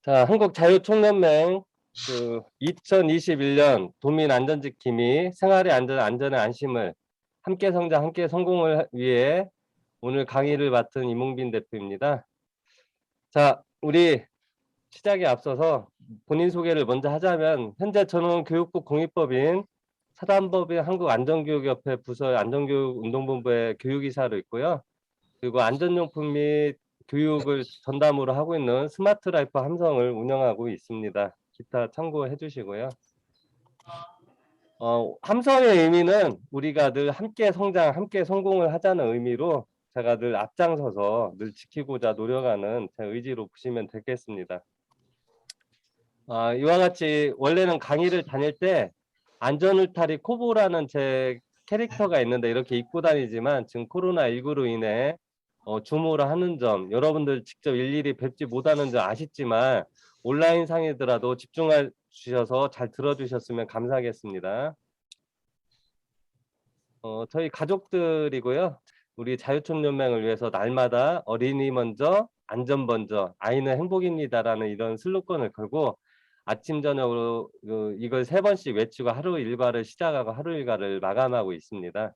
자, 한국자유총연맹 2021년 도민안전지킴이 생활의 안전에 안심을 함께 성장, 함께 성공을 위해 오늘 강의를 맡은 이몽빈 대표입니다. 자, 우리 시작에 앞서서 본인 소개를 먼저 하자면 현재 저는 교육부 공익법인 사단법인 한국안전교육협회 부서 안전교육운동본부의 교육이사로 있고요. 그리고 안전용품 및 교육을 전담으로 하고 있는 스마트라이프 함성을 운영하고 있습니다. 기타 참고해 주시고요. 함성의 의미는 우리가 늘 함께 성장, 함께 성공을 하자는 의미로 제가 늘 앞장서서 늘 지키고자 노력하는 제 의지로 보시면 되겠습니다. 이와 같이 원래는 강의를 다닐 때 안전울타리 코보라는 제 캐릭터가 있는데 이렇게 입고 다니지만 지금 코로나19로 인해 줌으로 하는 점, 여러분들 직접 일일이 뵙지 못하는 점 아쉽지만 온라인 상이더라도 집중해 주셔서 잘 들어주셨으면 감사하겠습니다. 저희 가족들이고요. 우리 자유총연맹을 위해서 날마다 어린이 먼저, 안전 먼저, 아이는 행복입니다라는 이런 슬로건을 걸고 아침 저녁으로 이걸 3번씩 외치고 하루 일과를 시작하고 하루 일과를 마감하고 있습니다.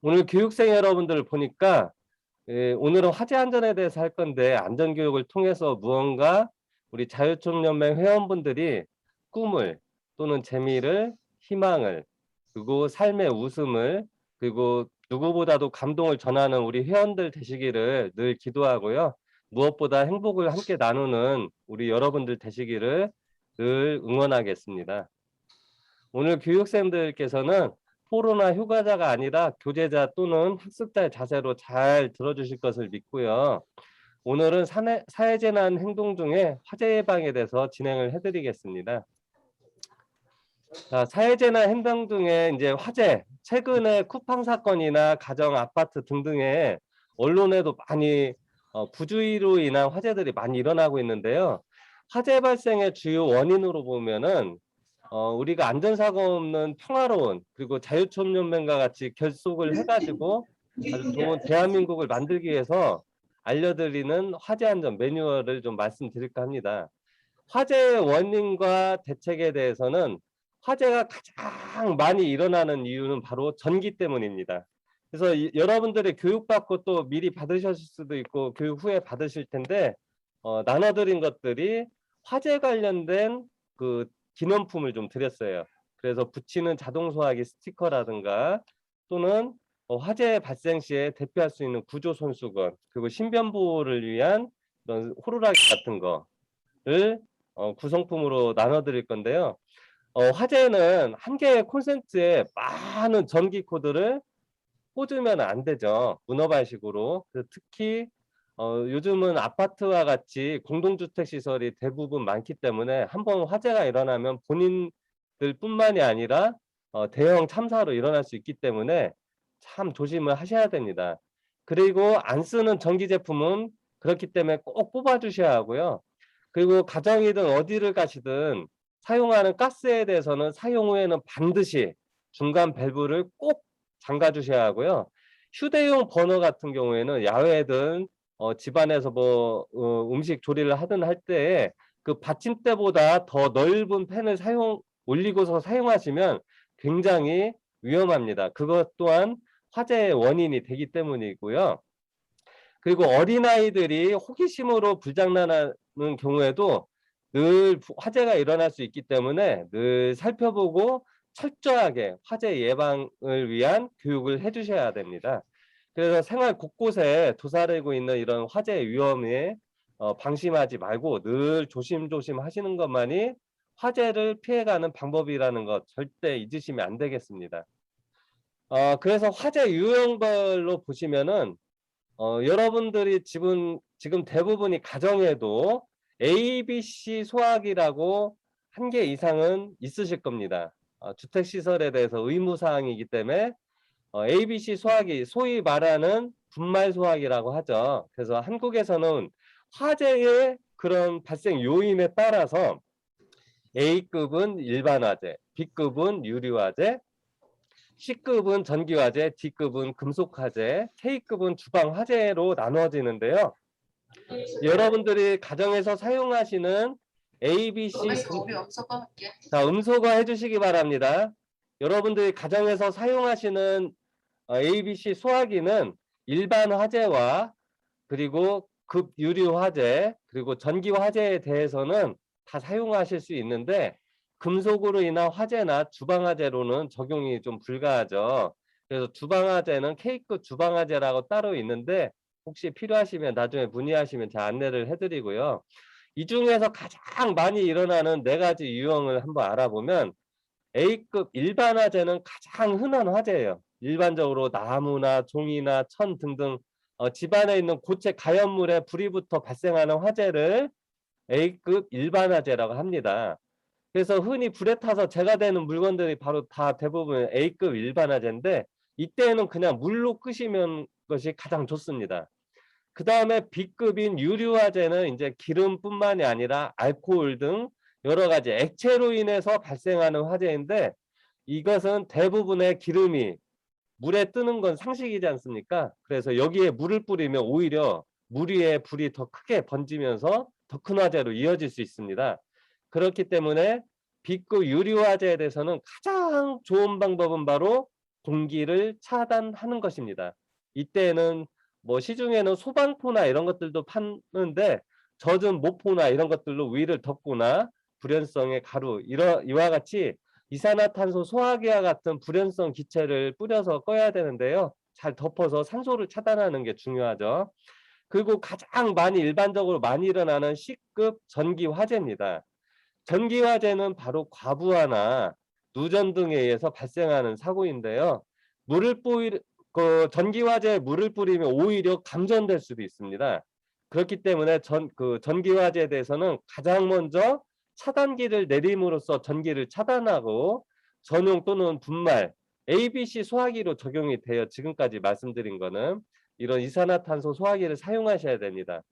오늘 교육생 여러분들 보니까 오늘은 화재 안전에 대해서 할 건데 안전교육을 통해서 무언가 우리 자유총연맹 회원분들이 꿈을 또는 재미를, 희망을, 그리고 삶의 웃음을, 그리고 누구보다도 감동을 전하는 우리 회원들 되시기를 늘 기도하고요. 무엇보다 행복을 함께 나누는 우리 여러분들 되시기를 늘 응원하겠습니다. 오늘 교육생들께서는 코로나 휴가자가 아니라 교제자 또는 학습자의 자세로 잘 들어주실 것을 믿고요. 오늘은 사회재난 행동 중에 화재 예방에 대해서 진행을 해드리겠습니다. 자, 사회재난 행동 중에 이제 화재, 최근에 쿠팡 사건이나 가정, 아파트 등등의 언론에도 많이 부주의로 인한 화재들이 많이 일어나고 있는데요. 화재 발생의 주요 원인으로 보면은 우리가 안전사고 없는 평화로운 그리고 자유총연맹과 같이 결속을 해가지고 아주 좋은 대한민국을 만들기 위해서 알려드리는 화재 안전 매뉴얼을 좀 말씀드릴까 합니다. 화재의 원인과 대책에 대해서는 화재가 가장 많이 일어나는 이유는 바로 전기 때문입니다. 그래서 여러분들이 교육받고 또 미리 받으셨을 수도 있고 교육 후에 받으실 텐데 나눠드린 것들이 화재 관련된 그 기념품을 좀 드렸어요. 그래서 붙이는 자동 소화기 스티커라든가 또는 화재 발생 시에 대피할 수 있는 구조 손수건 그리고 신변 보호를 위한 이런 호루라기 같은 거를 구성품으로 나눠드릴 건데요. 화재는 한 개의 콘센트에 많은 전기 코드를 꽂으면 안 되죠. 문어발식으로. 특히 요즘은 아파트와 같이 공동주택 시설이 대부분 많기 때문에 한번 화재가 일어나면 본인들뿐만이 아니라 대형 참사로 일어날 수 있기 때문에 참 조심을 하셔야 됩니다. 그리고 안 쓰는 전기 제품은 그렇기 때문에 꼭 뽑아 주셔야 하고요. 그리고 가정이든 어디를 가시든 사용하는 가스에 대해서는 사용 후에는 반드시 중간 밸브를 꼭 잠가 주셔야 하고요. 휴대용 버너 같은 경우에는 야외든 집안에서 뭐 음식 조리를 하든 할 때에 그 받침대보다 더 넓은 팬을 올리고서 사용하시면 굉장히 위험합니다. 그것 또한 화재의 원인이 되기 때문이고요. 그리고 어린아이들이 호기심으로 불장난하는 경우에도 늘 화재가 일어날 수 있기 때문에 늘 살펴보고 철저하게 화재 예방을 위한 교육을 해 주셔야 됩니다. 그래서 생활 곳곳에 도사리고 있는 이런 화재 위험에 방심하지 말고 늘 조심조심 하시는 것만이 화재를 피해가는 방법이라는 것 절대 잊으시면 안 되겠습니다. 그래서 화재 유형별로 보시면은 여러분들이 지금 대부분이 가정에도 ABC 소화기라고 1개 이상은 있으실 겁니다. 주택시설에 대해서 의무사항이기 때문에 ABC 소화기, 소위 말하는 분말 소화기라고 하죠. 그래서 한국에서는 화재의 그런 발생 요인에 따라서 A급은 일반 화재, B급은 유리 화재, C급은 전기 화재, D급은 금속 화재, K급은 주방 화재로 나누어지는데요. 여러분들이 가정에서 사용하시는 ABC 우리 음소거 할게. 자, 음소거 해주시기 바랍니다. 여러분들이 가정에서 사용하시는 ABC 소화기는 일반 화재와 그리고 급유류 화재 그리고 전기 화재에 대해서는 다 사용하실 수 있는데 금속으로 인한 화재나 주방 화재로는 적용이 좀 불가하죠. 그래서 주방 화재는 K급 주방 화재라고 따로 있는데 혹시 필요하시면 나중에 문의하시면 제가 안내를 해드리고요. 이 중에서 가장 많이 일어나는 4가지 유형을 한번 알아보면 A급 일반 화재는 가장 흔한 화재예요. 일반적으로 나무나 종이나 천 등등 집안에 있는 고체 가연물에 불이 붙어 발생하는 화재를 A급 일반 화재라고 합니다. 그래서 흔히 불에 타서 재가 되는 물건들이 바로 다 대부분 A급 일반 화재인데 이때는 그냥 물로 끄시면 것이 가장 좋습니다. 그 다음에 B급인 유류 화재는 이제 기름뿐만이 아니라 알코올 등 여러 가지 액체로 인해서 발생하는 화재인데 이것은 대부분의 기름이 물에 뜨는 건 상식이지 않습니까? 그래서 여기에 물을 뿌리면 오히려 물 위에 불이 더 크게 번지면서 더 큰 화재로 이어질 수 있습니다. 그렇기 때문에 B급 유류 화재에 대해서는 가장 좋은 방법은 바로 공기를 차단하는 것입니다. 이때는 뭐 시중에는 소방포나 이런 것들도 파는데 젖은 모포나 이런 것들로 위를 덮거나 불연성의 가루 이와 같이 이산화탄소 소화기와 같은 불연성 기체를 뿌려서 꺼야 되는데요. 잘 덮어서 산소를 차단하는 게 중요하죠. 그리고 가장 일반적으로 많이 일어나는 C급 전기 화재입니다. 전기 화재는 바로 과부하나 누전 등에 의해서 발생하는 사고인데요. 전기 화재에 물을 뿌리면 오히려 감전될 수도 있습니다. 그렇기 때문에 전기 화재에 대해서는 가장 먼저 차단기를 내림으로써 전기를 차단하고 전용 또는 분말 ABC 소화기로 적용이 되어 지금까지 말씀드린 거는 이런 이산화탄소 소화기를 사용하셔야 됩니다.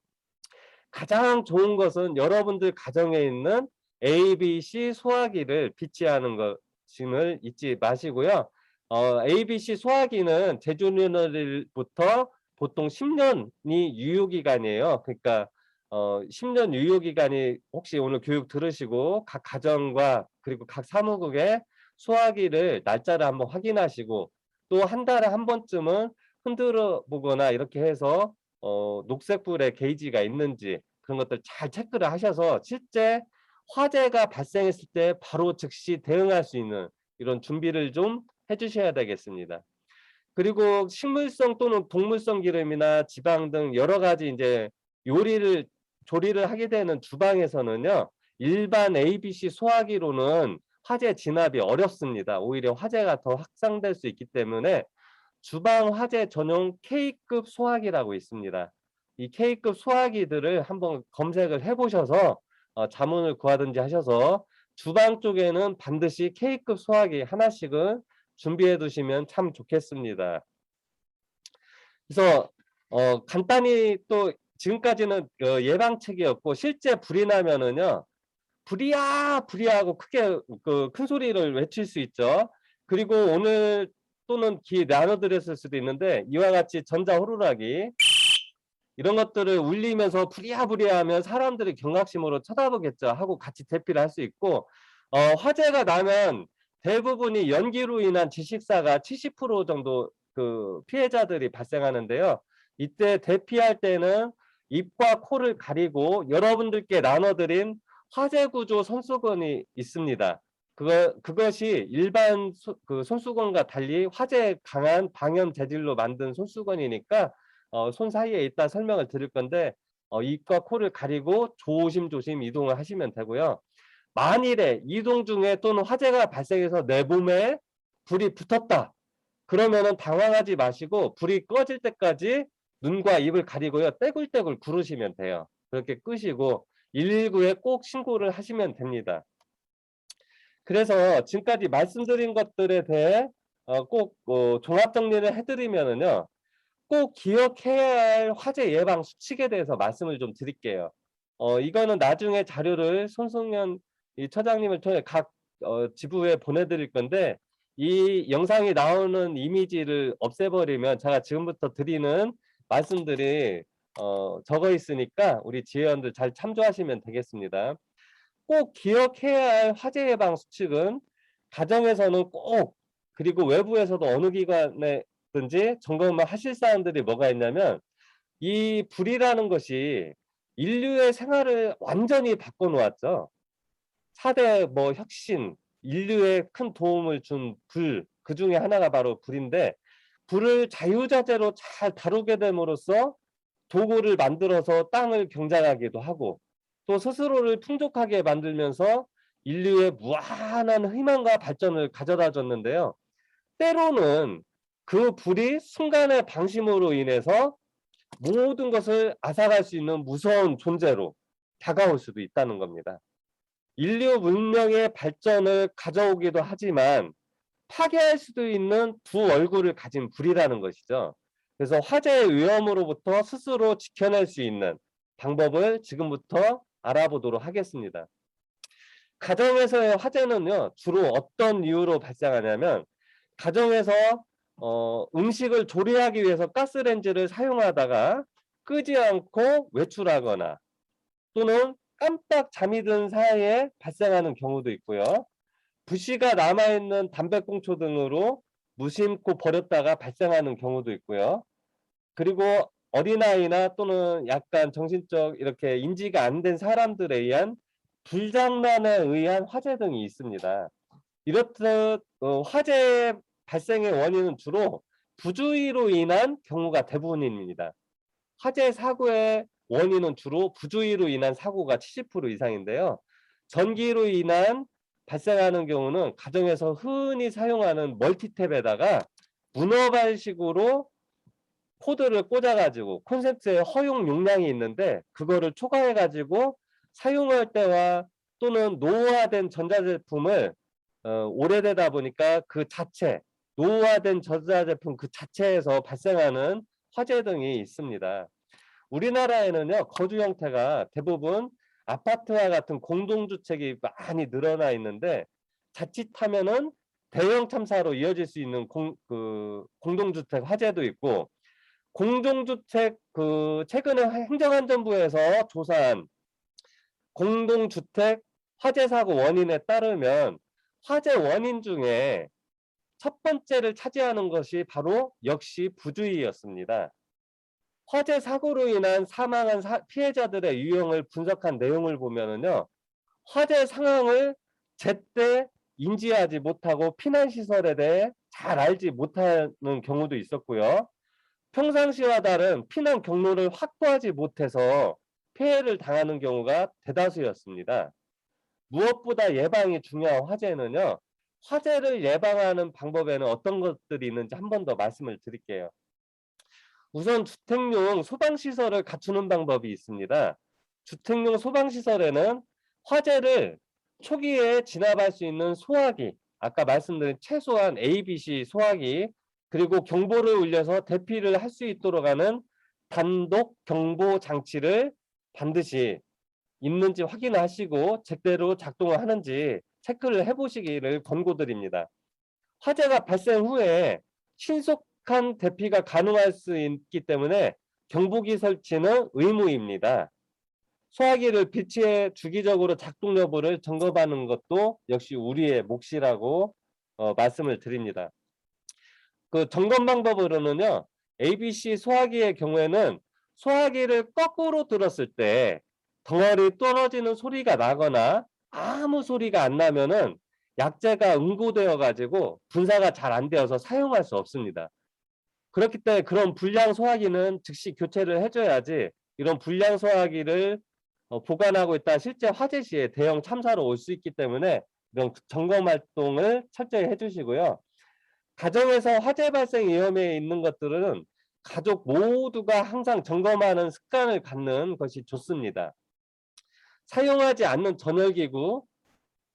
가장 좋은 것은 여러분들 가정에 있는 ABC 소화기를 비치하는 것임을 잊지 마시고요. ABC 소화기는 제조년부터 보통 10년이 유효기간이에요. 그러니까 10년 유효기간이 혹시 오늘 교육 들으시고 각 가정과 그리고 각 사무국에 소화기를 날짜를 한번 확인하시고 또 한 달에 한 번쯤은 흔들어 보거나 이렇게 해서 녹색불의 게이지가 있는지 그런 것들 잘 체크를 하셔서 실제 화재가 발생했을 때 바로 즉시 대응할 수 있는 이런 준비를 좀 해주셔야 되겠습니다. 그리고 식물성 또는 동물성 기름이나 지방 등 여러 가지 이제 조리를 하게 되는 주방에서는요, 일반 ABC 소화기로는 화재 진압이 어렵습니다. 오히려 화재가 더 확산될 수 있기 때문에 주방 화재 전용 K급 소화기라고 있습니다. 이 K급 소화기들을 한번 검색을 해보셔서 자문을 구하든지 하셔서 주방 쪽에는 반드시 K급 소화기 하나씩은 준비해 두시면 참 좋겠습니다. 그래서 간단히 또 지금까지는 예방책이었고 실제 불이 나면은요, 불이야 하고 크게 큰 소리를 외칠 수 있죠. 그리고 오늘 또는 나눠드렸을 수도 있는데 이와 같이 전자호루라기 이런 것들을 울리면서 부리야 하면 사람들이 경각심으로 쳐다보겠죠 하고 같이 대피를 할 수 있고 화재가 나면 대부분이 연기로 인한 질식사가 70% 정도 피해자들이 발생하는데요. 이때 대피할 때는 입과 코를 가리고 여러분들께 나눠드린 화재구조 손수건이 있습니다. 그것이 일반 손수건과 달리 화재 강한 방염 재질로 만든 손수건이니까 손 사이에 있다 설명을 드릴 건데 입과 코를 가리고 조심조심 이동을 하시면 되고요. 만일에 이동 중에 또는 화재가 발생해서 내 몸에 불이 붙었다. 그러면은 당황하지 마시고 불이 꺼질 때까지 눈과 입을 가리고요. 떼굴떼굴 구르시면 돼요. 그렇게 끄시고 119에 꼭 신고를 하시면 됩니다. 그래서 지금까지 말씀드린 것들에 대해 꼭 종합 정리를 해드리면은요. 꼭 기억해야 할 화재 예방 수칙에 대해서 말씀을 좀 드릴게요. 이거는 나중에 자료를 손승연 처장님을 통해 각 지부에 보내드릴 건데 이 영상이 나오는 이미지를 없애버리면 제가 지금부터 드리는 말씀들이 적어 있으니까 우리 지회원들 잘 참조하시면 되겠습니다. 꼭 기억해야 할 화재 예방 수칙은 가정에서는 꼭, 그리고 외부에서도 어느 기관에든지 점검을 하실 사항들이 뭐가 있냐면, 이 불이라는 것이 인류의 생활을 완전히 바꿔 놓았죠. 4대 뭐 혁신, 인류에 큰 도움을 준 불, 그중에 하나가 바로 불인데, 불을 자유자재로 잘 다루게 됨으로써 도구를 만들어서 땅을 경작하기도 하고, 또 스스로를 풍족하게 만들면서 인류의 무한한 희망과 발전을 가져다 줬는데요. 때로는 그 불이 순간의 방심으로 인해서 모든 것을 앗아갈 수 있는 무서운 존재로 다가올 수도 있다는 겁니다. 인류 문명의 발전을 가져오기도 하지만 파괴할 수도 있는 두 얼굴을 가진 불이라는 것이죠. 그래서 화재의 위험으로부터 스스로 지켜낼 수 있는 방법을 지금부터 알아보도록 하겠습니다. 가정에서의 화재는요, 주로 어떤 이유로 발생하냐면, 가정에서 음식을 조리하기 위해서 가스레인지를 사용하다가 끄지 않고 외출하거나, 또는 깜빡 잠이 든 사이에 발생하는 경우도 있고요. 부시가 남아있는 담배꽁초 등으로 무심코 버렸다가 발생하는 경우도 있고요. 그리고 어린아이나 또는 약간 정신적 이렇게 인지가 안 된 사람들에 의한 불장난에 의한 화재 등이 있습니다. 이렇듯 화재 발생의 원인은 주로 부주의로 인한 경우가 대부분입니다. 화재 사고의 원인은 주로 부주의로 인한 사고가 70% 이상인데요. 전기로 인한 발생하는 경우는 가정에서 흔히 사용하는 멀티탭에다가 문어발식으로 코드를 꽂아가지고 콘센트에 허용 용량이 있는데 그거를 초과해가지고 사용할 때와 또는 노후화된 전자제품을 오래되다 보니까 그 자체, 노후화된 전자제품 그 자체에서 발생하는 화재 등이 있습니다. 우리나라에는요, 거주 형태가 대부분 아파트와 같은 공동주택이 많이 늘어나 있는데, 자칫하면은 대형 참사로 이어질 수 있는 공동주택 화재도 있고, 공동주택 최근에 행정안전부에서 조사한 공동주택 화재 사고 원인에 따르면 화재 원인 중에 첫 번째를 차지하는 것이 바로 역시 부주의였습니다. 화재 사고로 인한 사망한 피해자들의 유형을 분석한 내용을 보면은요, 화재 상황을 제때 인지하지 못하고 피난시설에 대해 잘 알지 못하는 경우도 있었고요. 평상시와 다른 피난 경로를 확보하지 못해서 피해를 당하는 경우가 대다수였습니다. 무엇보다 예방이 중요한 화재는요, 화재를 예방하는 방법에는 어떤 것들이 있는지 한 번 더 말씀을 드릴게요. 우선 주택용 소방시설을 갖추는 방법이 있습니다. 주택용 소방시설에는 화재를 초기에 진압할 수 있는 소화기, 아까 말씀드린 최소한 ABC 소화기, 그리고 경보를 울려서 대피를 할 수 있도록 하는 단독 경보 장치를 반드시 있는지 확인하시고 제대로 작동을 하는지 체크를 해보시기를 권고드립니다. 화재가 발생 후에 신속한 대피가 가능할 수 있기 때문에 경보기 설치는 의무입니다. 소화기를 비치해 주기적으로 작동 여부를 점검하는 것도 역시 우리의 몫이라고 말씀을 드립니다. 그 점검 방법으로는요, ABC 소화기의 경우에는 소화기를 거꾸로 들었을 때 덩어리 떨어지는 소리가 나거나 아무 소리가 안 나면은 약재가 응고되어 가지고 분사가 잘 안 되어서 사용할 수 없습니다. 그렇기 때문에 그런 불량 소화기는 즉시 교체를 해줘야지, 이런 불량 소화기를 보관하고 있다 실제 화재 시에 대형 참사로 올 수 있기 때문에 이런 점검 활동을 철저히 해주시고요. 가정에서 화재 발생 위험에 있는 것들은 가족 모두가 항상 점검하는 습관을 갖는 것이 좋습니다. 사용하지 않는 전열기구,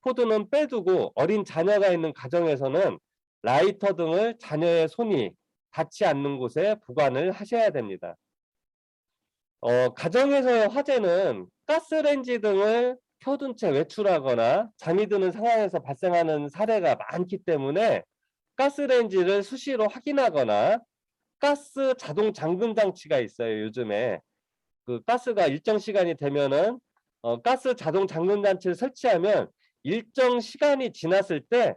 코드는 빼두고 어린 자녀가 있는 가정에서는 라이터 등을 자녀의 손이 닿지 않는 곳에 보관을 하셔야 됩니다. 가정에서의 화재는 가스레인지 등을 켜둔 채 외출하거나 잠이 드는 상황에서 발생하는 사례가 많기 때문에 가스레인지를 수시로 확인하거나 가스 자동 잠금 장치가 있어요, 요즘에. 그 가스가 일정 시간이 되면은 가스 자동 잠금 장치를 설치하면 일정 시간이 지났을 때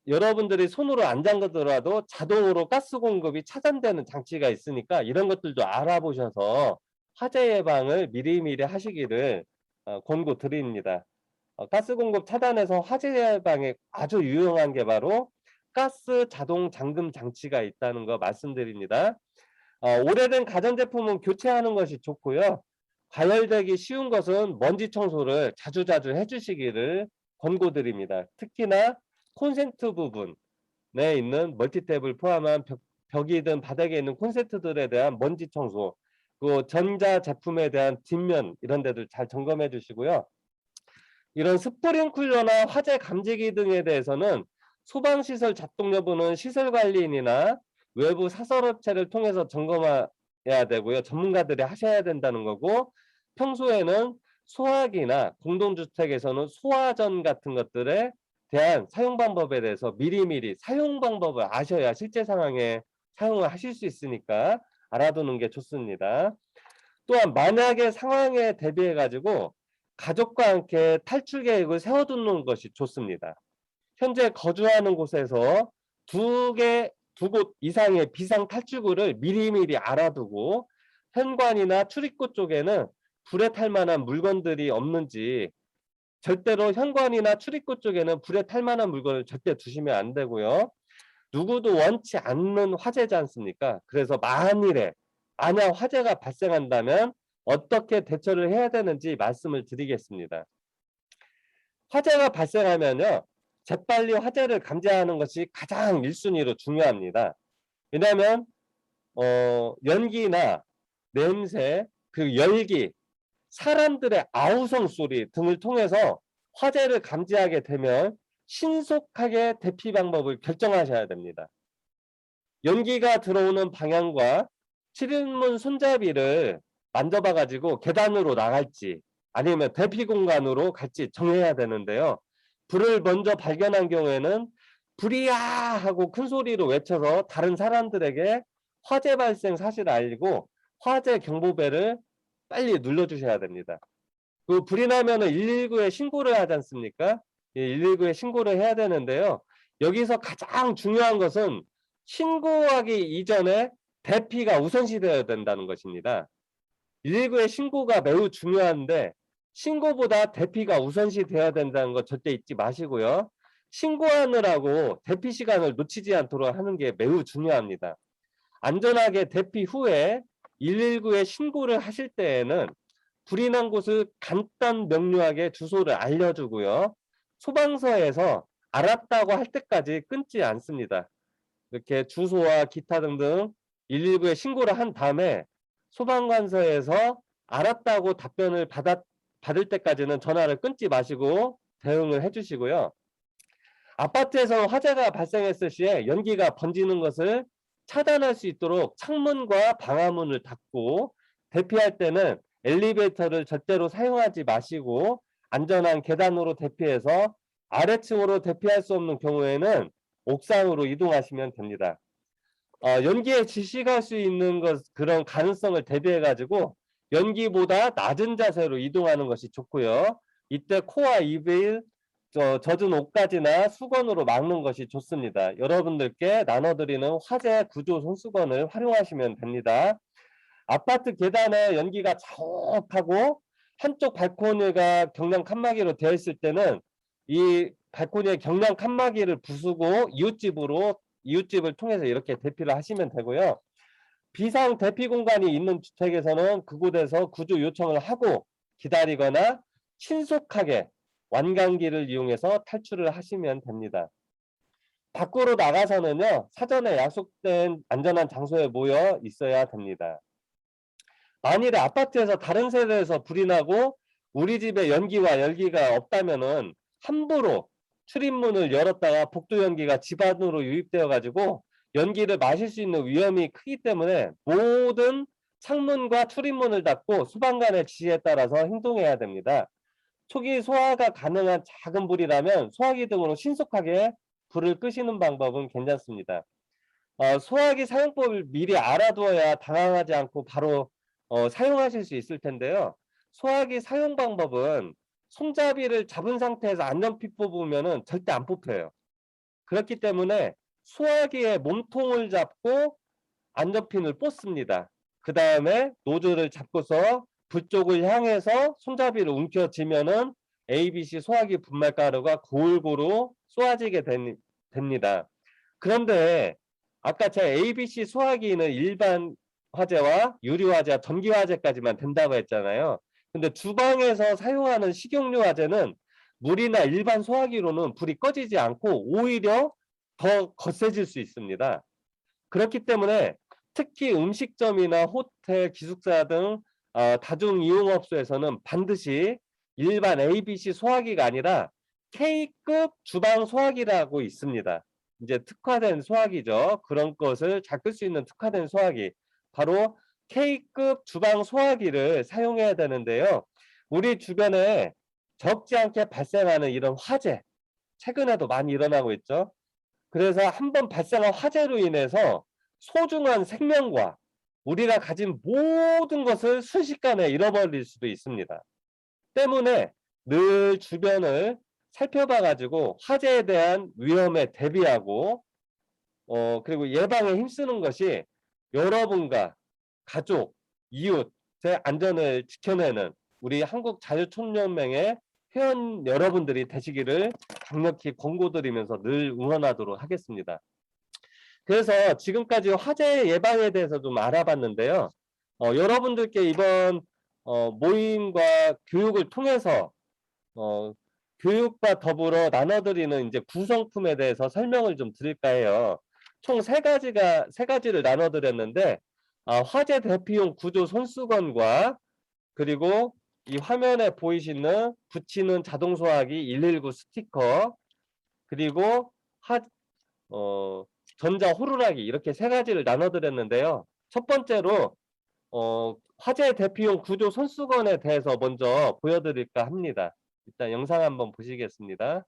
여러분들이 손으로 안 잠그더라도 자동으로 가스 공급이 차단되는 장치가 있으니까 이런 것들도 알아보셔서 화재 예방을 미리미리 하시기를 권고드립니다. 가스 공급 차단에서 화재 예방에 아주 유용한 게 바로 가스 자동 잠금 장치가 있다는 거 말씀드립니다. 오래된 가전제품은 교체하는 것이 좋고요. 과열되기 쉬운 것은 먼지 청소를 자주자주 해주시기를 권고드립니다. 특히나 콘센트 부분에 있는 멀티탭을 포함한 벽이든 바닥에 있는 콘센트들에 대한 먼지 청소, 그 전자 제품에 대한 뒷면 이런 데들 잘 점검해 주시고요. 이런 스프링클러나 화재 감지기 등에 대해서는 소방시설 작동 여부는 시설관리인이나 외부 사설업체를 통해서 점검해야 되고요. 전문가들이 하셔야 된다는 거고, 평소에는 소화기나 공동주택에서는 소화전 같은 것들에 대한 사용 방법에 대해서 미리미리 사용 방법을 아셔야 실제 상황에 사용을 하실 수 있으니까 알아두는 게 좋습니다. 또한 만약의 상황에 대비해 가지고 가족과 함께 탈출 계획을 세워두는 것이 좋습니다. 현재 거주하는 곳에서 두 곳 이상의 비상 탈출구를 미리미리 알아두고 현관이나 출입구 쪽에는 불에 탈 만한 물건들이 없는지, 절대로 현관이나 출입구 쪽에는 불에 탈 만한 물건을 절대 두시면 안 되고요. 누구도 원치 않는 화재지 않습니까? 그래서 만약 화재가 발생한다면 어떻게 대처를 해야 되는지 말씀을 드리겠습니다. 화재가 발생하면요, 재빨리 화재를 감지하는 것이 가장 1순위로 중요합니다. 왜냐하면 연기나 냄새, 그리고 열기, 사람들의 아우성 소리 등을 통해서 화재를 감지하게 되면 신속하게 대피 방법을 결정하셔야 됩니다. 연기가 들어오는 방향과 출입문 손잡이를 만져봐 가지고 계단으로 나갈지 아니면 대피 공간으로 갈지 정해야 되는데요. 불을 먼저 발견한 경우에는 불이야 하고 큰 소리로 외쳐서 다른 사람들에게 화재 발생 사실을 알리고 화재 경보벨을 빨리 눌러주셔야 됩니다. 그 불이 나면은 119에 신고를 하지 않습니까? 119에 신고를 해야 되는데요. 여기서 가장 중요한 것은 신고하기 이전에 대피가 우선시 되어야 된다는 것입니다. 119의 신고가 매우 중요한데 신고보다 대피가 우선시 되어야 된다는 거 절대 잊지 마시고요. 신고하느라고 대피 시간을 놓치지 않도록 하는 게 매우 중요합니다. 안전하게 대피 후에 119에 신고를 하실 때에는 불이 난 곳을 간단 명료하게 주소를 알려주고요. 소방서에서 알았다고 할 때까지 끊지 않습니다. 이렇게 주소와 기타 등등 119에 신고를 한 다음에 소방관서에서 알았다고 답변을 받을 때까지는 전화를 끊지 마시고 대응을 해주시고요. 아파트에서 화재가 발생했을 시에 연기가 번지는 것을 차단할 수 있도록 창문과 방화문을 닫고, 대피할 때는 엘리베이터를 절대로 사용하지 마시고 안전한 계단으로 대피해서 아래층으로 대피할 수 없는 경우에는 옥상으로 이동하시면 됩니다. 연기에 질식할 수 있는 그런 가능성을 대비해 가지고 연기보다 낮은 자세로 이동하는 것이 좋고요. 이때 코와 입을 젖은 옷가지나 수건으로 막는 것이 좋습니다. 여러분들께 나눠드리는 화재 구조 손수건을 활용하시면 됩니다. 아파트 계단에 연기가 자욱하고 한쪽 발코니가 경량 칸막이로 되어 있을 때는 이 발코니의 경량 칸막이를 부수고 이웃집을 통해서 이렇게 대피를 하시면 되고요. 비상 대피 공간이 있는 주택에서는 그곳에서 구조 요청을 하고 기다리거나 신속하게 완강기를 이용해서 탈출을 하시면 됩니다. 밖으로 나가서는요, 사전에 약속된 안전한 장소에 모여 있어야 됩니다. 만일에 아파트에서 다른 세대에서 불이 나고 우리 집에 연기와 열기가 없다면은 함부로 출입문을 열었다가 복도 연기가 집 안으로 유입되어 가지고 연기를 마실 수 있는 위험이 크기 때문에 모든 창문과 출입문을 닫고 소방관의 지시에 따라서 행동해야 됩니다. 초기 소화가 가능한 작은 불이라면 소화기 등으로 신속하게 불을 끄시는 방법은 괜찮습니다. 소화기 사용법을 미리 알아두어야 당황하지 않고 바로 사용하실 수 있을 텐데요. 소화기 사용 방법은 손잡이를 잡은 상태에서 안전핀 뽑으면은 절대 안 뽑혀요. 그렇기 때문에 소화기의 몸통을 잡고 안전핀을 뽑습니다. 그 다음에 노즐을 잡고서 불 쪽을 향해서 손잡이를 움켜쥐면은 ABC 소화기 분말가루가 골고루 쏘아지게 됩니다. 그런데 아까 제가 ABC 소화기는 일반 화재와 유리 화재와 전기 화재까지만 된다고 했잖아요. 근데 주방에서 사용하는 식용유 화재는 물이나 일반 소화기로는 불이 꺼지지 않고 오히려 더 거세질 수 있습니다. 그렇기 때문에 특히 음식점이나 호텔, 기숙사 등 다중이용업소에서는 반드시 일반 ABC 소화기가 아니라 K급 주방 소화기라고 있습니다. 이제 특화된 소화기죠. 그런 것을 잡을 수 있는 특화된 소화기. 바로 K급 주방 소화기를 사용해야 되는데요. 우리 주변에 적지 않게 발생하는 이런 화재, 최근에도 많이 일어나고 있죠. 그래서 한번 발생한 화재로 인해서 소중한 생명과 우리가 가진 모든 것을 순식간에 잃어버릴 수도 있습니다. 때문에 늘 주변을 살펴봐 가지고 화재에 대한 위험에 대비하고 그리고 예방에 힘쓰는 것이 여러분과 가족, 이웃의 안전을 지켜내는 우리 한국자유총연맹의 회원 여러분들이 되시기를 강력히 권고드리면서 늘 응원하도록 하겠습니다. 그래서 지금까지 화재 예방에 대해서 좀 알아봤는데요. 여러분들께 이번 모임과 교육을 통해서 교육과 더불어 나눠드리는 이제 구성품에 대해서 설명을 좀 드릴까 해요. 총 세 가지를 나눠드렸는데 화재 대피용 구조 손수건과 그리고 이 화면에 보이시는 붙이는 자동 소화기 119 스티커 그리고 전자 호루라기 이렇게 세 가지를 나눠드렸는데요. 첫 번째로 화재 대피용 구조 손수건에 대해서 먼저 보여드릴까 합니다. 일단 영상 한번 보시겠습니다.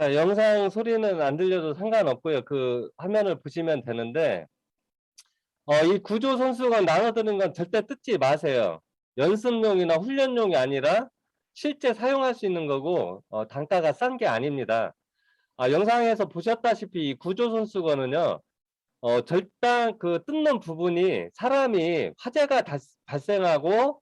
자, 영상 소리는 안 들려도 상관없고요. 그 화면을 보시면 되는데, 이 구조 손수건 나눠드는 건 절대 뜯지 마세요. 연습용이나 훈련용이 아니라 실제 사용할 수 있는 거고, 단가가 싼 게 아닙니다. 영상에서 보셨다시피 이 구조 손수건은요, 절단 그 뜯는 부분이 사람이 화재가 발생하고,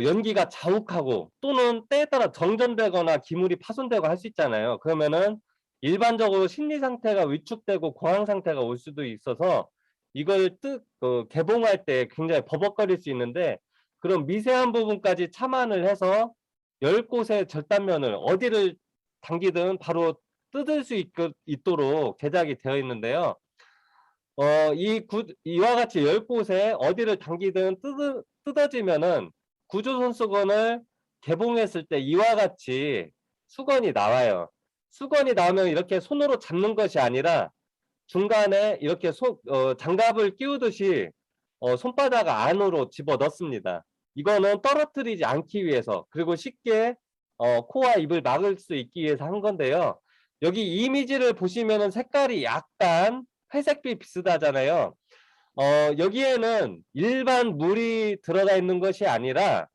연기가 자욱하고 또는 때에 따라 정전되거나 기물이 파손되고 할 수 있잖아요. 그러면은 일반적으로 심리 상태가 위축되고 공황 상태가 올 수도 있어서 이걸 개봉할 때 굉장히 버벅거릴 수 있는데, 그런 미세한 부분까지 참안을 해서 10곳의 절단면을 어디를 당기든 바로 뜯을 수 있도록 제작이 되어 있는데요. 이와 같이 10곳에 어디를 당기든 뜯어지면은 구조선 수건을 개봉했을 때 이와 같이 수건이 나와요. 수건이 나오면 이렇게 손으로 잡는 것이 아니라 중간에 이렇게 장갑을 끼우듯이 손바닥 안으로 집어 넣습니다. 이거는 떨어뜨리지 않기 위해서, 그리고 쉽게 코와 입을 막을 수 있기 위해서 한 건데요. 여기 이미지를 보시면은 색깔이 약간 회색빛 비슷하잖아요. 여기에는 일반 물이 들어가 있는 것이 아니라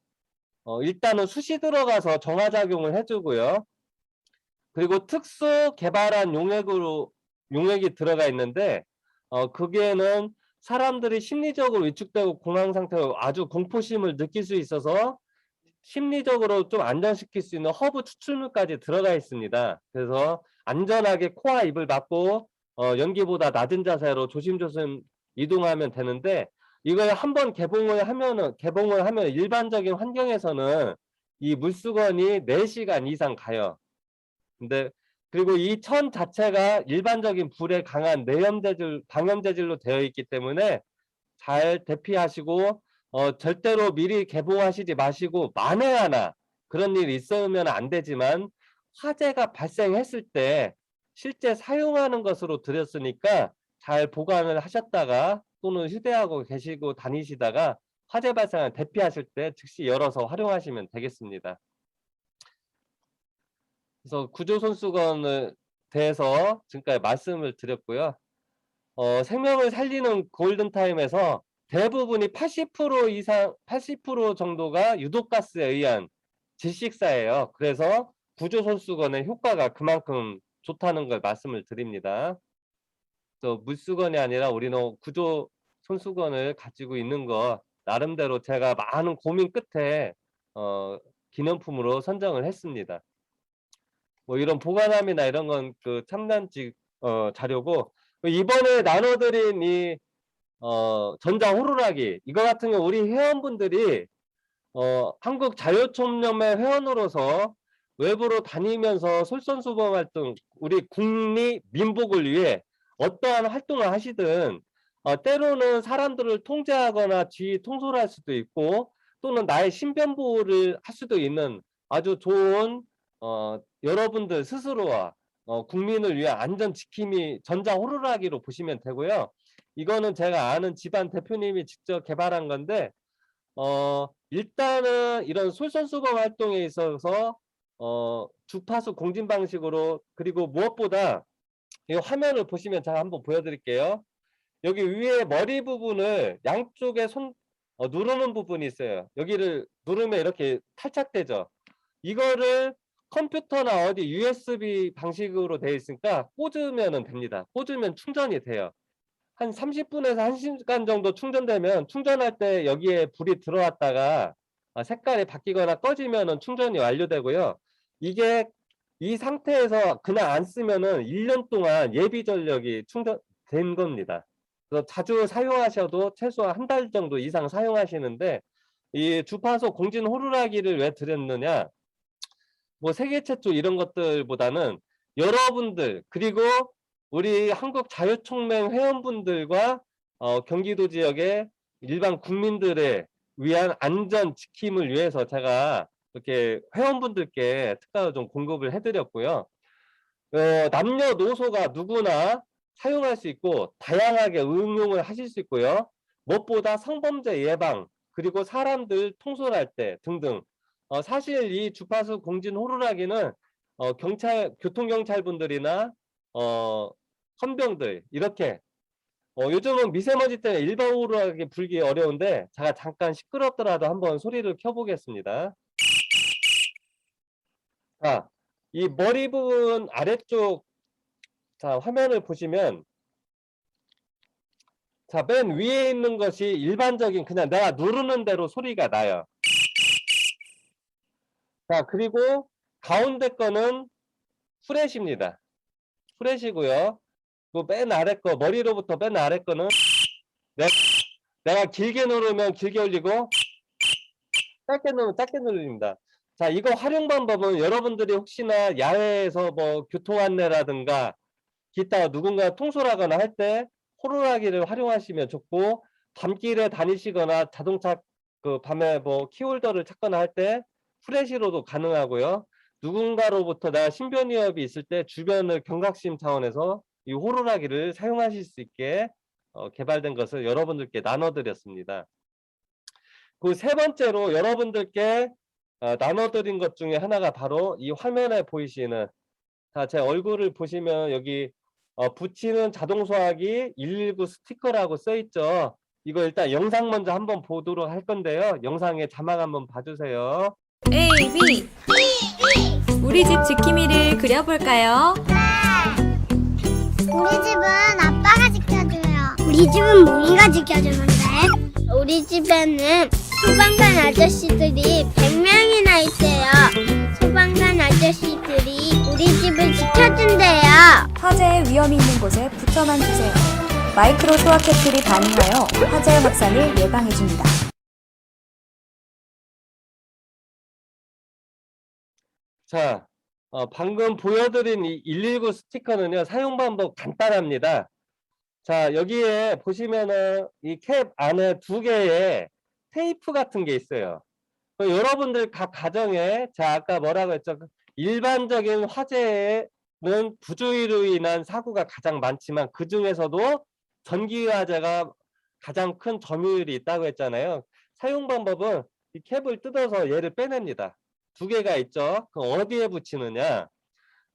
일단은 숯이 들어가서 정화작용을 해주고요. 그리고 특수 개발한 용액이 들어가 있는데, 거기에는 사람들이 심리적으로 위축되고 공황 상태로 아주 공포심을 느낄 수 있어서 심리적으로 좀 안정시킬 수 있는 허브 추출물까지 들어가 있습니다. 그래서 안전하게 코와 입을 막고 연기보다 낮은 자세로 조심조심 이동하면 되는데, 이걸 한번 개봉을 하면 일반적인 환경에서는 이 물수건이 4시간 이상 가요. 근데 그리고 이 천 자체가 일반적인 불에 강한 방염재질로 되어 있기 때문에 잘 대피하시고, 절대로 미리 개봉하시지 마시고, 만에 하나 그런 일이 있으면 안 되지만 화재가 발생했을 때 실제 사용하는 것으로 드렸으니까 잘 보관을 하셨다가 또는 휴대하고 계시고 다니시다가 화재 발생을 대피하실 때 즉시 열어서 활용하시면 되겠습니다. 그래서 구조손수건에 대해서 지금까지 말씀을 드렸고요. 생명을 살리는 골든타임에서 대부분이 80% 이상, 80% 정도가 유독가스에 의한 질식사예요. 그래서 구조손수건의 효과가 그만큼 좋다는 걸 말씀을 드립니다. 또 물수건이 아니라 우리는 구조손수건을 가지고 있는 거 나름대로 제가 많은 고민 끝에 기념품으로 선정을 했습니다. 뭐 이런 보관함이나 이런 건 그 첨단직 자료고, 이번에 나눠드린 이 전자 호루라기, 이거 같은 경우 우리 회원분들이 한국 자유총연맹 회원으로서 외부로 다니면서 솔선수범 활동, 우리 국리 민복을 위해 어떠한 활동을 하시든 때로는 사람들을 통제하거나 지휘 통솔할 수도 있고, 또는 나의 신변 보호를 할 수도 있는 아주 좋은 여러분들 스스로와 국민을 위한 안전 지킴이 전자 호루라기로 보시면 되고요. 이거는 제가 아는 집안 대표님이 직접 개발한 건데, 일단은 이런 솔선수범 활동에 있어서 주파수 공진 방식으로, 그리고 무엇보다 이 화면을 보시면 제가 한번 보여드릴게요. 여기 위에 머리 부분을 양쪽에 누르는 부분이 있어요. 여기를 누르면 이렇게 탈착되죠. 이거를 컴퓨터나 어디 USB 방식으로 되어 있으니까 꽂으면 됩니다. 꽂으면 충전이 돼요. 한 30분에서 1시간 정도 충전되면, 충전할 때 여기에 불이 들어왔다가 색깔이 바뀌거나 꺼지면 충전이 완료되고요. 이게 이 상태에서 그냥 안 쓰면은 1년 동안 예비 전력이 충전된 겁니다. 그래서 자주 사용하셔도 최소한 한 달 정도 이상 사용하시는데, 이 주파수 공진 호루라기를 왜 드렸느냐, 뭐 세계 최초 이런 것들보다는 여러분들, 그리고 우리 한국 자유총맹 회원분들과 경기도 지역의 일반 국민들의 위한 안전 지킴을 위해서 제가 이렇게 회원분들께 특가로 좀 공급을 해드렸고요. 남녀노소가 누구나 사용할 수 있고 다양하게 응용을 하실 수 있고요. 무엇보다 성범죄 예방, 그리고 사람들 통솔할 때 등등, 사실 이 주파수 공진 호루라기는 교통경찰분들이나 헌병들 이렇게 요즘은 미세먼지 때문에 일반호루라기 불기 어려운데 제가 잠깐 시끄럽더라도 한번 소리를 켜보겠습니다. 자, 이 머리 부분 아래쪽 자 화면을 보시면 자, 맨 위에 있는 것이 일반적인 그냥 내가 누르는 대로 소리가 나요. 자, 그리고 가운데 거는 후렛입니다. 후렛이고요. 그 맨 아래 거 머리로부터 맨 아래 거는 내가 길게 누르면 길게 올리고 짧게 누르면 짧게 눌립니다. 자, 이거 활용 방법은 여러분들이 혹시나 야외에서 뭐 교통 안내라든가 기타 누군가 통솔하거나 할 때 호루라기를 활용하시면 좋고, 밤길에 다니시거나 자동차 그 밤에 뭐 키홀더를 찾거나 할 때 프레시로도 가능하고요. 누군가로부터 내가 신변 위협이 있을 때 주변을 경각심 차원에서 이 호루라기를 사용하실 수 있게 개발된 것을 여러분들께 나눠드렸습니다. 그 세 번째로 여러분들께 나눠드린 것 중에 하나가 바로 이 화면에 보이시는 제 얼굴을 보시면 여기 붙이는 자동 소화기 119 스티커라고 써 있죠. 이거 일단 영상 먼저 한번 보도록 할 건데요. 영상에 자막 한번 봐주세요. A, B. 우리 집 지킴이를 그려볼까요? 우리 집은 아빠가 지켜줘요. 우리 집은 몽이가 지켜주는데. 우리 집에는 소방관 아저씨들이 100명이나 있어요. 소방관 아저씨들이 우리 집을 지켜준대요. 화재의 위험이 있는 곳에 붙여만 주세요. 마이크로 소화 캐틀이 반응하여 화재 확산을 예방해줍니다. 자, 방금 보여드린 이 119 스티커는요, 사용 방법 간단합니다. 자, 여기에 보시면은 이 캡 안에 두 개의 테이프 같은 게 있어요. 여러분들 각 가정에, 자, 아까 뭐라고 했죠? 일반적인 화재는 부주의로 인한 사고가 가장 많지만 그 중에서도 전기 화재가 가장 큰 점유율이 있다고 했잖아요. 사용 방법은 이 캡을 뜯어서 얘를 빼냅니다. 두 개가 있죠. 그 어디에 붙이느냐?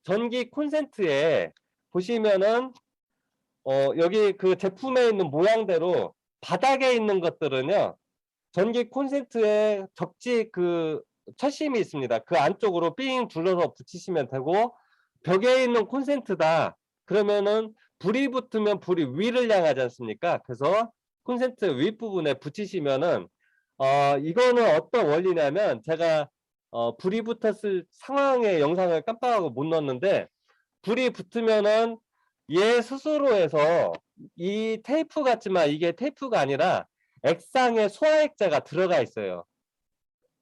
전기 콘센트에 보시면은 여기 그 제품에 있는 모양대로 바닥에 있는 것들은요, 전기 콘센트에 적지 그 철심이 있습니다. 그 안쪽으로 삥 둘러서 붙이시면 되고, 벽에 있는 콘센트다 그러면은 불이 붙으면 불이 위를 향하지 않습니까? 그래서 콘센트 윗부분에 붙이시면은 이거는 어떤 원리냐면, 제가 불이 붙었을 상황의 영상을 깜빡하고 못 넣었는데, 불이 붙으면은 얘 스스로에서 이 테이프 같지만 이게 테이프가 아니라 액상의 소화액제가 들어가 있어요.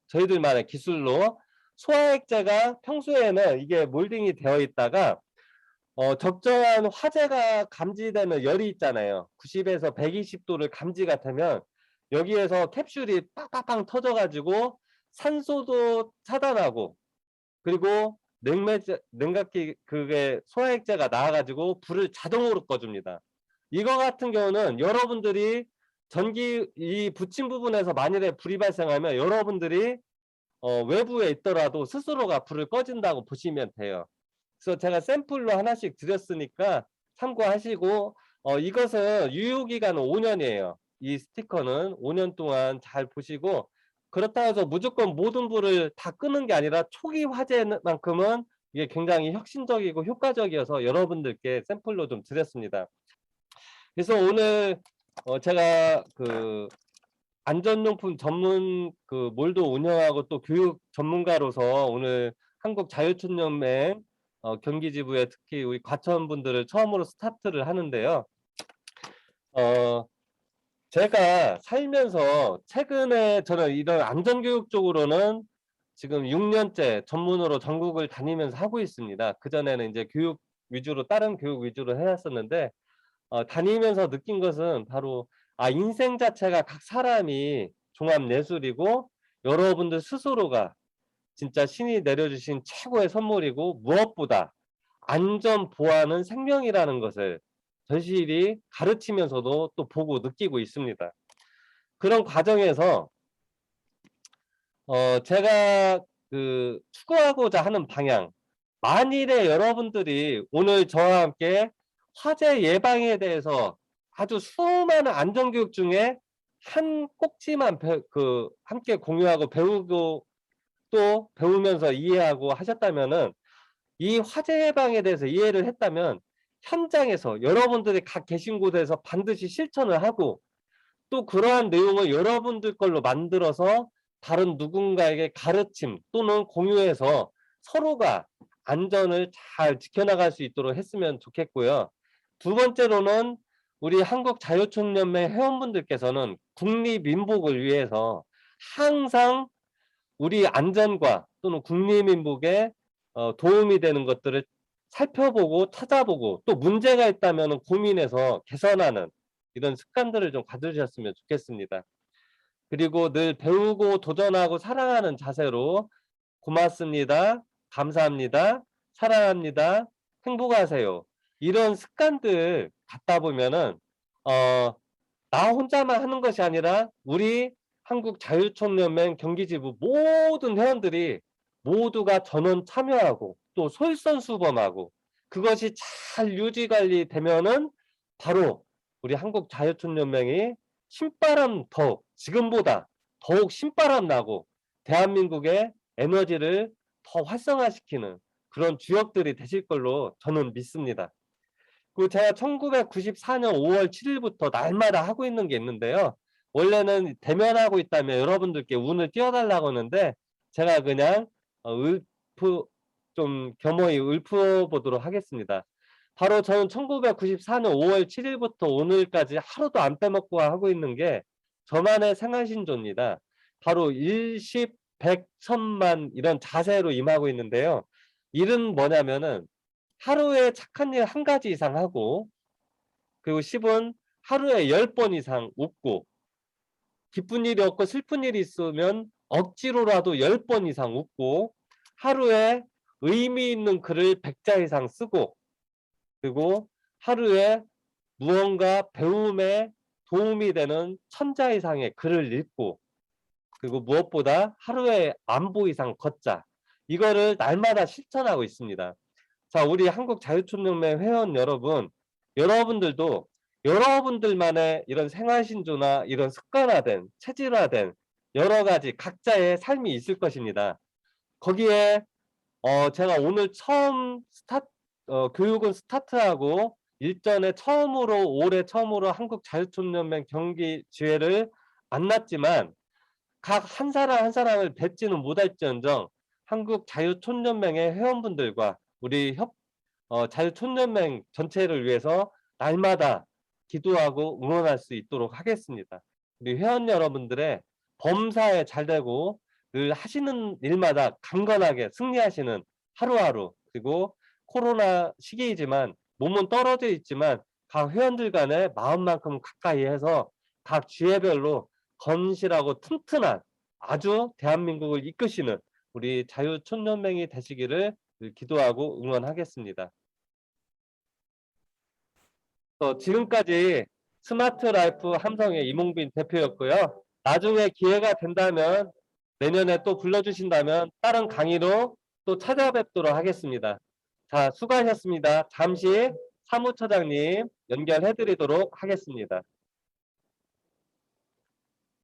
저희들만의 기술로 소화액제가 평소에는 이게 몰딩이 되어 있다가 적정한 화재가 감지되는 열이 있잖아요. 90에서 120도를 감지가 되면 여기에서 캡슐이 빵빵빵 터져가지고 산소도 차단하고, 그리고 냉각기 그게 소화액제가 나와가지고 불을 자동으로 꺼줍니다. 이거 같은 경우는 여러분들이 전기 이 붙인 부분에서 만일에 불이 발생하면 여러분들이 외부에 있더라도 스스로가 불을 꺼진다고 보시면 돼요. 그래서 제가 샘플로 하나씩 드렸으니까 참고하시고, 이것은 유효기간은 5년이에요. 이 스티커는 5년 동안 잘 보시고, 그렇다 해서 무조건 모든 불을 다 끄는 게 아니라 초기 화재만큼은 이게 굉장히 혁신적이고 효과적이어서 여러분들께 샘플로 좀 드렸습니다. 그래서 오늘 제가 그 안전용품 전문 그 몰도 운영하고 또 교육 전문가로서 오늘 한국자율촌연맹 경기지부에 특히 우리 과천분들을 처음으로 스타트를 하는데요. 제가 살면서 최근에 저는 이런 안전교육 쪽으로는 지금 6년째 전문으로 전국을 다니면서 하고 있습니다. 그전에는 이제 교육 위주로, 다른 교육 위주로 해왔었는데, 다니면서 느낀 것은 바로 인생 자체가 각 사람이 종합예술이고 여러분들 스스로가 진짜 신이 내려주신 최고의 선물이고, 무엇보다 안전 보안은 생명이라는 것을 절실히 가르치면서도 또 보고 느끼고 있습니다. 그런 과정에서 제가 그 추구하고자 하는 방향, 만일에 여러분들이 오늘 저와 함께 화재 예방에 대해서 아주 수많은 안전교육 중에 한 꼭지만 함께 공유하고 배우고 또 배우면서 이해하고 하셨다면은, 이 화재 예방에 대해서 이해를 했다면 현장에서 여러분들이 각 계신 곳에서 반드시 실천을 하고, 또 그러한 내용을 여러분들 걸로 만들어서 다른 누군가에게 가르침 또는 공유해서 서로가 안전을 잘 지켜나갈 수 있도록 했으면 좋겠고요. 두 번째로는 우리 한국자유총연맹 회원분들께서는 국리민복을 위해서 항상 우리 안전과 또는 국리민복에 도움이 되는 것들을 살펴보고 찾아보고, 또 문제가 있다면 고민해서 개선하는 이런 습관들을 좀 가져주셨으면 좋겠습니다. 그리고 늘 배우고 도전하고 사랑하는 자세로 고맙습니다, 감사합니다, 사랑합니다, 행복하세요, 이런 습관들 갖다 보면은 나 혼자만 하는 것이 아니라 우리 한국자유총연맹 경기지부 모든 회원들이 모두가 전원 참여하고 또 솔선수범하고, 그것이 잘 유지관리 되면은 바로 우리 한국자유총연맹이 신바람, 지금보다 더욱 신바람 나고 대한민국의 에너지를 더 활성화시키는 그런 주역들이 되실 걸로 저는 믿습니다. 그 제가 1994년 5월 7일부터 날마다 하고 있는 게 있는데요. 원래는 대면하고 있다면 여러분들께 운을 띄워달라고 하는데, 제가 그냥 좀 겸허히 읊어보도록 하겠습니다. 바로 저는 1994년 5월 7일부터 오늘까지 하루도 안 빼먹고 하고 있는 게 저만의 생활신조입니다. 바로 일십, 백, 천만 이런 자세로 임하고 있는데요. 일은 뭐냐면은 하루에 착한 일 한 가지 이상 하고, 그리고 10은 하루에 10번 이상 웃고, 기쁜 일이 없고 슬픈 일이 있으면 억지로라도 10번 이상 웃고, 하루에 의미 있는 글을 100자 이상 쓰고, 그리고 하루에 무언가 배움에 도움이 되는 1000자 이상의 글을 읽고, 그리고 무엇보다 하루에 10,000보 이상 걷자, 이거를 날마다 실천하고 있습니다. 자, 우리 한국자유총연맹 회원 여러분, 여러분들도 여러분들만의 이런 생활신조나 이런 습관화된, 체질화된 여러 가지 각자의 삶이 있을 것입니다. 거기에 제가 오늘 처음 교육은 스타트하고 일전에 처음으로, 올해 처음으로 한국자유총연맹 경기 지회를 만났지만 각 한 사람 한 사람을 뵙지는 못할지언정 한국자유총연맹의 회원분들과 우리 자유총연맹 전체를 위해서 날마다 기도하고 응원할 수 있도록 하겠습니다. 우리 회원 여러분들의 범사에 잘 되고 늘 하시는 일마다 강건하게 승리하시는 하루하루, 그리고 코로나 시기이지만 몸은 떨어져 있지만 각 회원들 간의 마음만큼 가까이 해서 각 지회별로 건실하고 튼튼한 아주 대한민국을 이끄시는 우리 자유총연맹이 되시기를 기도하고 응원하겠습니다. 지금까지 스마트 라이프 함성의 이몽빈 대표였고요. 나중에 기회가 된다면, 내년에 또 불러주신다면 다른 강의로 또 찾아뵙도록 하겠습니다. 자, 수고하셨습니다. 잠시 사무처장님 연결해 드리도록 하겠습니다.